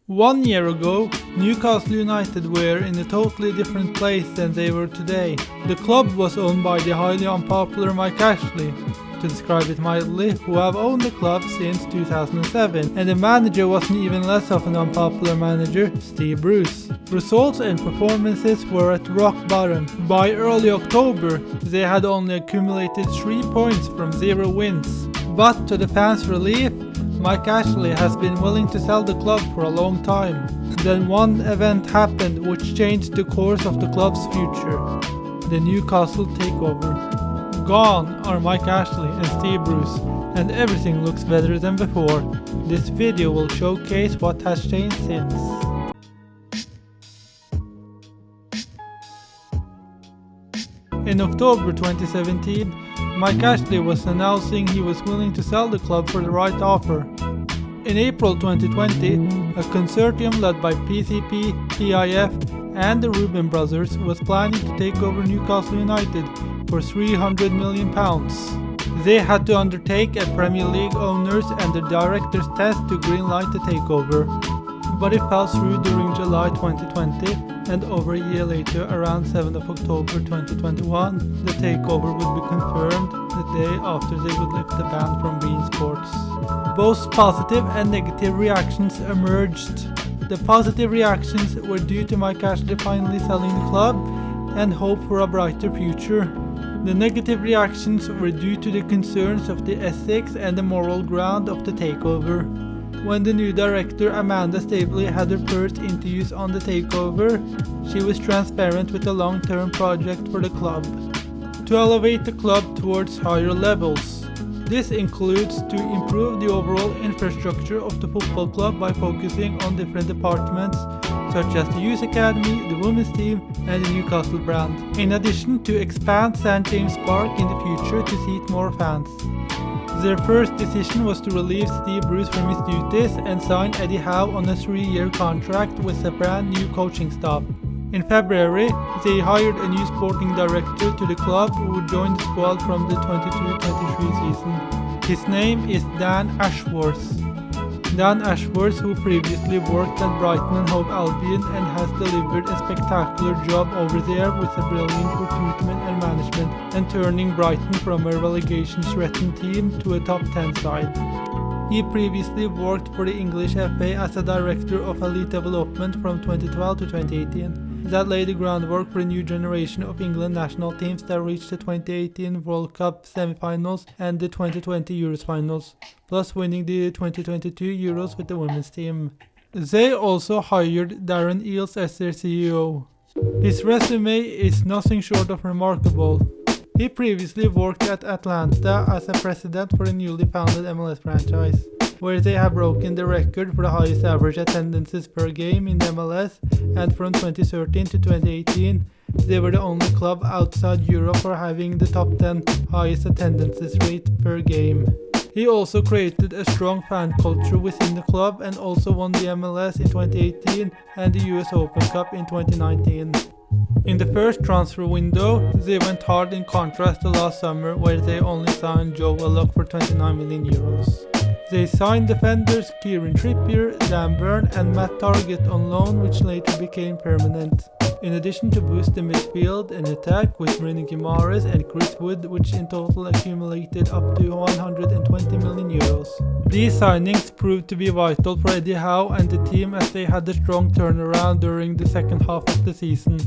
1 year ago, Newcastle United were in a totally different place than they were today. The club was owned by the highly unpopular Mike Ashley, to describe it mildly, who have owned the club since 2007, and the manager wasn't even less of an unpopular manager, Steve Bruce. Results and performances were at rock bottom. By early October, they had only accumulated 3 points from 0 wins. But to the fans' relief, Mike Ashley has been willing to sell the club for a long time. Then one event happened which changed the course of the club's future: the Newcastle Takeover. Gone are Mike Ashley and Steve Bruce, and everything looks better than before. This video will showcase what has changed since. In October 2017, Mike Ashley was announcing he was willing to sell the club for the right offer. In April 2020, a consortium led by PCP, PIF, and the Reuben brothers was planning to take over Newcastle United for £300 million. They had to undertake a Premier League owners and the directors test to greenlight the takeover. But it fell through during July 2020, and over a year later, around 7th of October 2021, the takeover would be confirmed the day after they would lift the ban from beIN Sports. Both positive and negative reactions emerged. The positive reactions were due to Mike Ashley finally selling the club and hope for a brighter future. The negative reactions were due to the concerns of the ethics and the moral ground of the takeover. When the new director Amanda Staveley had her first interviews on the takeover, she was transparent with a long-term project for the club: to elevate the club towards higher levels. This includes to improve the overall infrastructure of the football club by focusing on different departments such as the youth academy, the women's team, and the Newcastle brand. In addition, to expand St James Park in the future to seat more fans. Their first decision was to relieve Steve Bruce from his duties and sign Eddie Howe on a 3-year contract with a brand new coaching staff. In February, they hired a new sporting director to the club who would join the squad from the 22-23 season. His name is Dan Ashworth. Dan Ashworth, who previously worked at Brighton and Hove Albion and has delivered a spectacular job over there with a brilliant recruitment and management, and turning Brighton from a relegation-threatened team to a top 10 side. He previously worked for the English FA as a director of elite development from 2012 to 2018. That laid the groundwork for a new generation of England national teams that reached the 2018 World Cup semi-finals and the 2020 Euros finals, plus winning the 2022 Euros with the women's team. They also hired Darren Eales as their CEO. His resume is nothing short of remarkable. He previously worked at Atlanta as a president for the newly founded MLS franchise, where they have broken the record for the highest average attendances per game in the MLS, and from 2013 to 2018, they were the only club outside Europe for having the top 10 highest attendances rate per game. He also created a strong fan culture within the club and also won the MLS in 2018 and the US Open Cup in 2019. In the first transfer window, they went hard in contrast to last summer, where they only signed Joe Willock for €29 million. They signed defenders Kieran Trippier, Dan Burn and Matt Targett on loan, which later became permanent. In addition to boost the midfield and attack with René Guimaraes and Chris Wood, which in total accumulated up to €120 million. These signings proved to be vital for Eddie Howe and the team, as they had a strong turnaround during the second half of the season.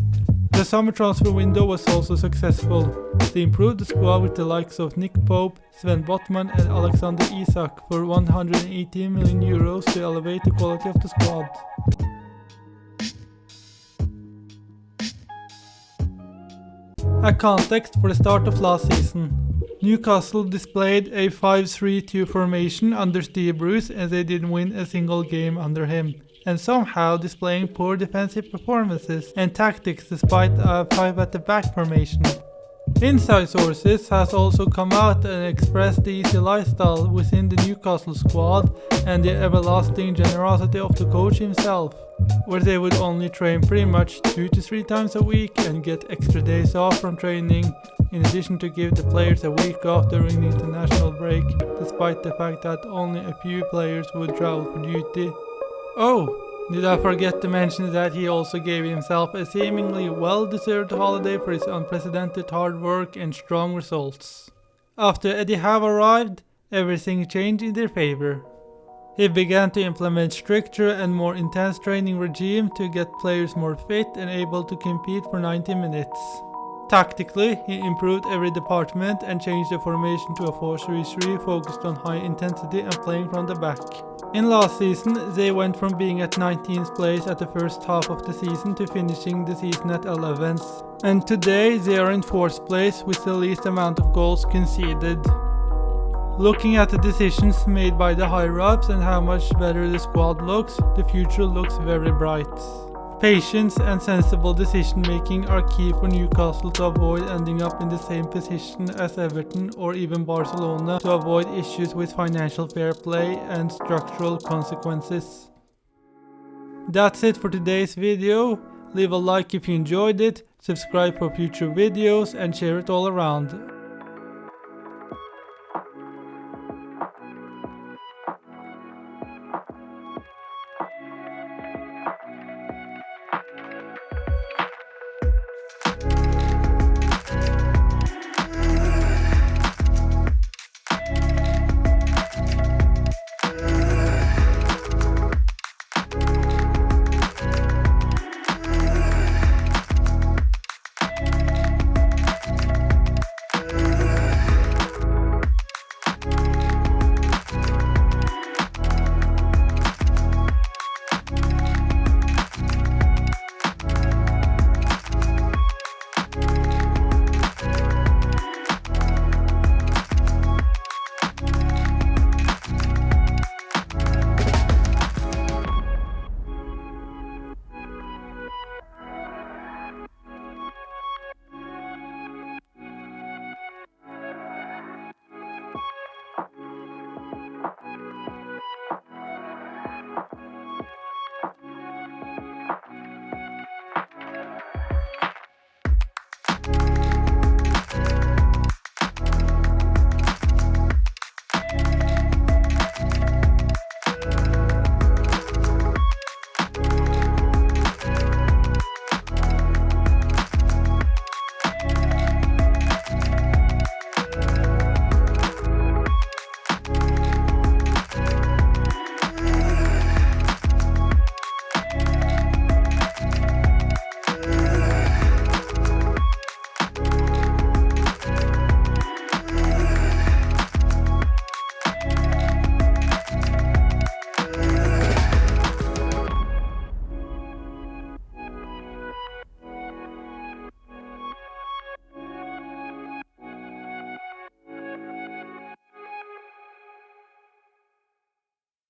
The summer transfer window was also successful. They improved the squad with the likes of Nick Pope, Sven Botman and Alexander Isak for €118 million to elevate the quality of the squad. A context for the start of last season. Newcastle displayed a 5-3-2 formation under Steve Bruce, and they didn't win a single game under him, and somehow displaying poor defensive performances and tactics despite a 5-at-the-back formation. Inside sources has also come out and expressed the easy lifestyle within the Newcastle squad and the everlasting generosity of the coach himself, where they would only train pretty much 2 to 3 times a week and get extra days off from training, in addition to give the players a week off during the international break, despite the fact that only a few players would travel for duty. Oh, Did I forget to mention that he also gave himself a seemingly well-deserved holiday for his unprecedented hard work and strong results. After Eddie Howe arrived, everything changed in their favor. He began to implement stricter and more intense training regime to get players more fit and able to compete for 90 minutes. Tactically, he improved every department and changed the formation to a 4-3-3 focused on high intensity and playing from the back. In last season, they went from being at 19th place at the first half of the season to finishing the season at 11th. And today they are in 4th place with the least amount of goals conceded. Looking at the decisions made by the higher-ups and how much better the squad looks, the future looks very bright. Patience and sensible decision-making are key for Newcastle to avoid ending up in the same position as Everton or even Barcelona, to avoid issues with financial fair play and structural consequences. That's it for today's video. Leave a like if you enjoyed it, subscribe for future videos and share it all around.